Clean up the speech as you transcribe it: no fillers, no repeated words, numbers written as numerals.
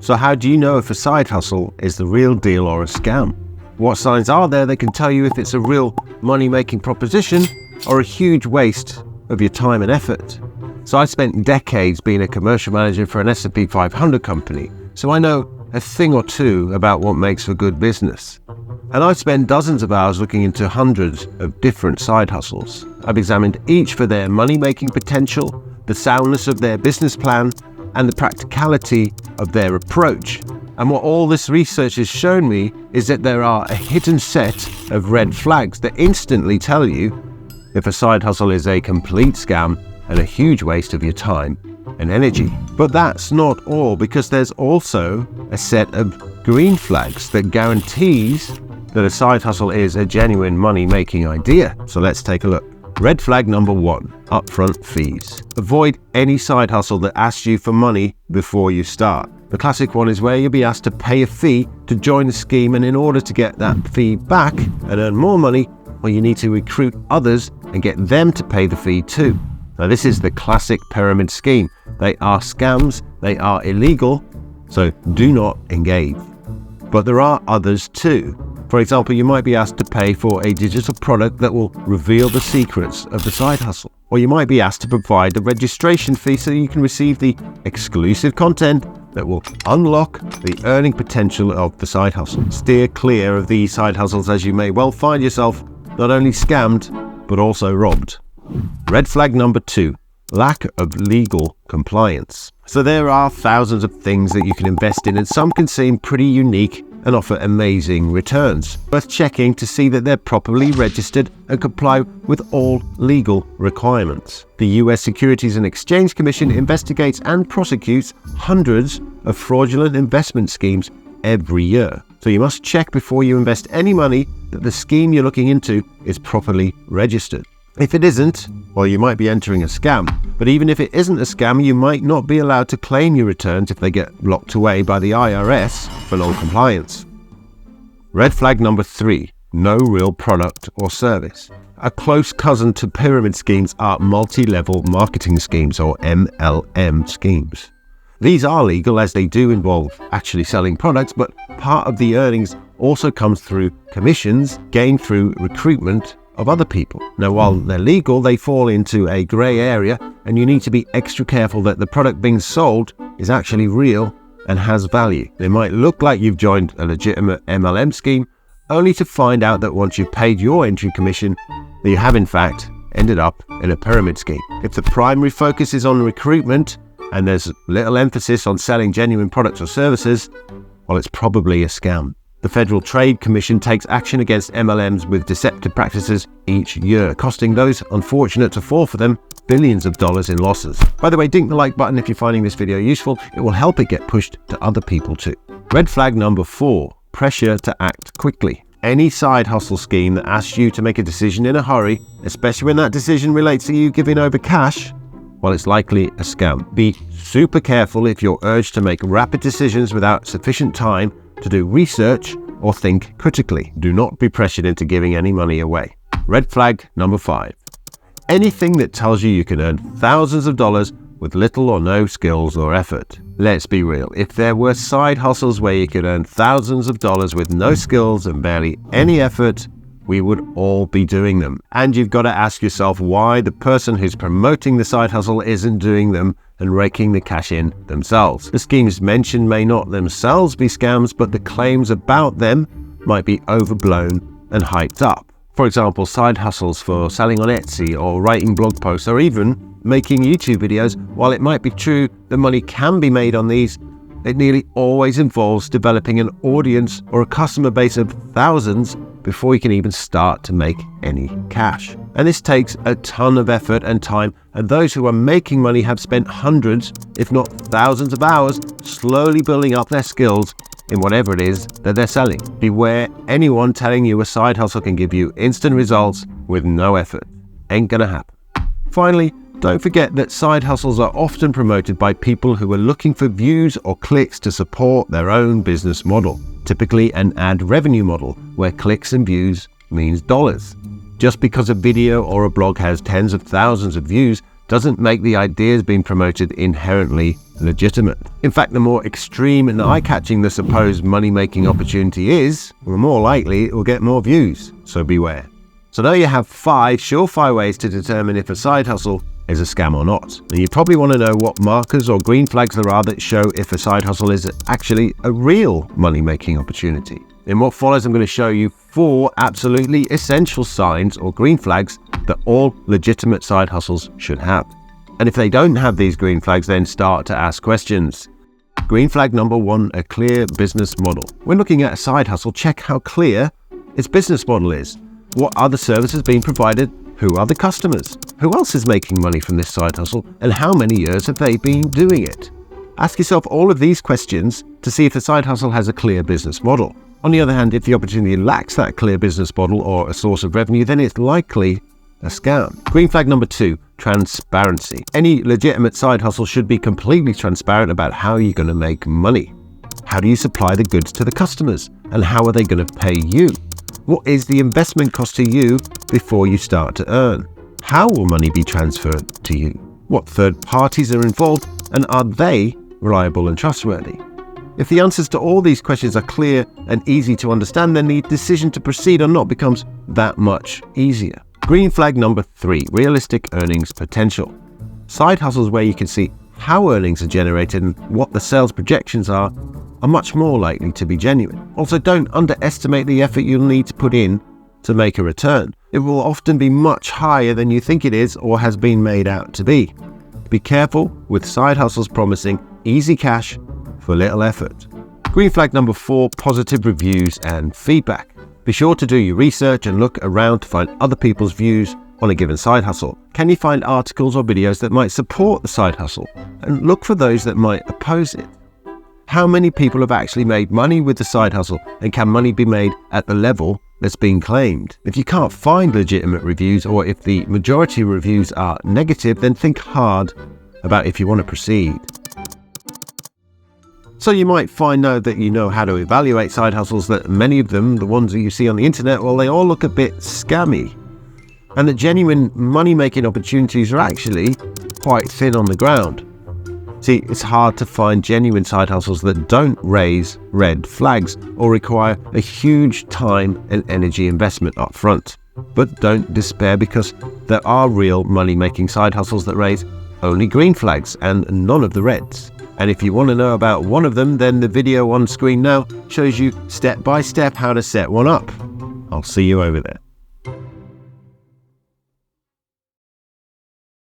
So how do you know if a side hustle is the real deal or a scam? What signs are there that can tell you if it's a real money-making proposition or a huge waste of your time and effort? So I spent decades being a commercial manager for an S&P 500 company, so I know a thing or two about what makes for good business. And I've spent dozens of hours looking into hundreds of different side hustles. I've examined each for their money-making potential, the soundness of their business plan, and the practicality of their approach. And what all this research has shown me is that there are a hidden set of red flags that instantly tell you if a side hustle is a complete scam and a huge waste of your time and energy. But that's not all, because there's also a set of green flags that guarantees that a side hustle is a genuine money-making idea. So let's take a look. Red flag number 1, upfront fees. Avoid any side hustle that asks you for money before you start. The classic one is where you'll be asked to pay a fee to join the scheme, and in order to get that fee back and earn more money, well, you need to recruit others and get them to pay the fee too. Now, this is the classic pyramid scheme. They are scams, they are illegal, so do not engage. But there are others too. For example, you might be asked to pay for a digital product that will reveal the secrets of the side hustle. Or you might be asked to provide the registration fee so you can receive the exclusive content that will unlock the earning potential of the side hustle. Steer clear of these side hustles, as you may well find yourself not only scammed, but also robbed. Red flag number 2, lack of legal compliance. So there are thousands of things that you can invest in, and some can seem pretty unique and offer amazing returns. Worth checking to see that they're properly registered and comply with all legal requirements. The US Securities and Exchange Commission investigates and prosecutes hundreds of fraudulent investment schemes every year. So you must check before you invest any money that the scheme you're looking into is properly registered. If it isn't, well, you might be entering a scam. But even if it isn't a scam, you might not be allowed to claim your returns if they get locked away by the IRS for non-compliance. Red flag number 3, no real product or service. A close cousin to pyramid schemes are multi-level marketing schemes, or MLM schemes. These are legal as they do involve actually selling products, but part of the earnings also comes through commissions gained through recruitment of other people. Now, while they're legal, they fall into a grey area, and you need to be extra careful that the product being sold is actually real and has value. They might look like you've joined a legitimate MLM scheme, only to find out that once you've paid your entry commission, that you have in fact ended up in a pyramid scheme. If the primary focus is on recruitment and there's little emphasis on selling genuine products or services, well, it's probably a scam. The Federal Trade Commission takes action against MLMs with deceptive practices each year, costing those unfortunate to fall for them billions of dollars in losses. By the way, ding the like button if you're finding this video useful. It will help it get pushed to other people too. Red flag number 4, pressure to act quickly. Any side hustle scheme that asks you to make a decision in a hurry, especially when that decision relates to you giving over cash, well, it's likely a scam. Be super careful if you're urged to make rapid decisions without sufficient time to do research or think critically. Do not be pressured into giving any money away. Red flag number 5. Anything that tells you can earn thousands of dollars with little or no skills or effort. Let's be real. If there were side hustles where you could earn thousands of dollars with no skills and barely any effort, we would all be doing them. And you've got to ask yourself why the person who's promoting the side hustle isn't doing them and raking the cash in themselves. The schemes mentioned may not themselves be scams, but the claims about them might be overblown and hyped up. For example, side hustles for selling on Etsy or writing blog posts or even making YouTube videos. While it might be true that money can be made on these, it nearly always involves developing an audience or a customer base of thousands before you can even start to make any cash. And this takes a ton of effort and time, and those who are making money have spent hundreds, if not thousands of hours slowly building up their skills in whatever it is that they're selling. Beware anyone telling you a side hustle can give you instant results with no effort. Ain't gonna happen. Finally, don't forget that side hustles are often promoted by people who are looking for views or clicks to support their own business model. Typically an ad revenue model where clicks and views means dollars. Just because a video or a blog has tens of thousands of views doesn't make the ideas being promoted inherently legitimate. In fact, the more extreme and eye-catching the supposed money-making opportunity is, the more likely it will get more views, so beware. So now you have 5 surefire ways to determine if a side hustle is a scam or not. And you probably want to know what markers or green flags there are that show if a side hustle is actually a real money-making opportunity. In what follows, I'm going to show you 4 absolutely essential signs or green flags that all legitimate side hustles should have. And if they don't have these green flags, then start to ask questions. Green flag number 1, a clear business model. When looking at a side hustle, check how clear its business model is. What are the services being provided? Who are the customers? Who else is making money from this side hustle? And how many years have they been doing it? Ask yourself all of these questions to see if the side hustle has a clear business model. On the other hand, if the opportunity lacks that clear business model or a source of revenue, then it's likely a scam. Green flag number 2, transparency. Any legitimate side hustle should be completely transparent about how you're going to make money. How do you supply the goods to the customers? And how are they going to pay you? What is the investment cost to you before you start to earn? How will money be transferred to you? What third parties are involved, and are they reliable and trustworthy? If the answers to all these questions are clear and easy to understand, then the decision to proceed or not becomes that much easier. Green flag number 3, realistic earnings potential. Side hustles where you can see how earnings are generated and what the sales projections are much more likely to be genuine. Also, don't underestimate the effort you'll need to put in to make a return. It will often be much higher than you think it is or has been made out to be. Be careful with side hustles promising easy cash for little effort. Green flag number 4, positive reviews and feedback. Be sure to do your research and look around to find other people's views on a given side hustle. Can you find articles or videos that might support the side hustle? And look for those that might oppose it. How many people have actually made money with the side hustle, and can money be made at the level that's being claimed? If you can't find legitimate reviews, or if the majority of reviews are negative, then think hard about if you want to proceed. So you might find now that you know how to evaluate side hustles that many of them, the ones that you see on the internet, well, they all look a bit scammy. And that genuine money-making opportunities are actually quite thin on the ground. See, it's hard to find genuine side hustles that don't raise red flags or require a huge time and energy investment up front. But don't despair, because there are real money-making side hustles that raise only green flags and none of the reds. And if you want to know about one of them, then the video on screen now shows you step by step how to set one up. I'll see you over there.